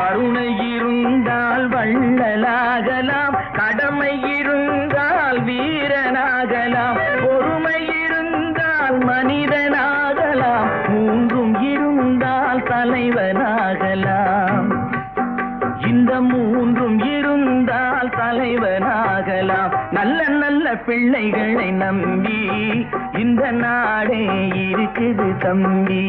கருணை இருந்தால் வள்ளலாகலாம், கடமை இருந்தால் வீரனாகலாம், பொறுமை இருந்தால் மனிதனாகலாம், மூன்றும் இருந்தால் தலைவனாகலாம். இந்த மூன்றும் இருந்தால் தலைவனாகலாம். நல்ல நல்ல பிள்ளைகளை நம்பி இந்த நாடே இருக்குது தம்பி.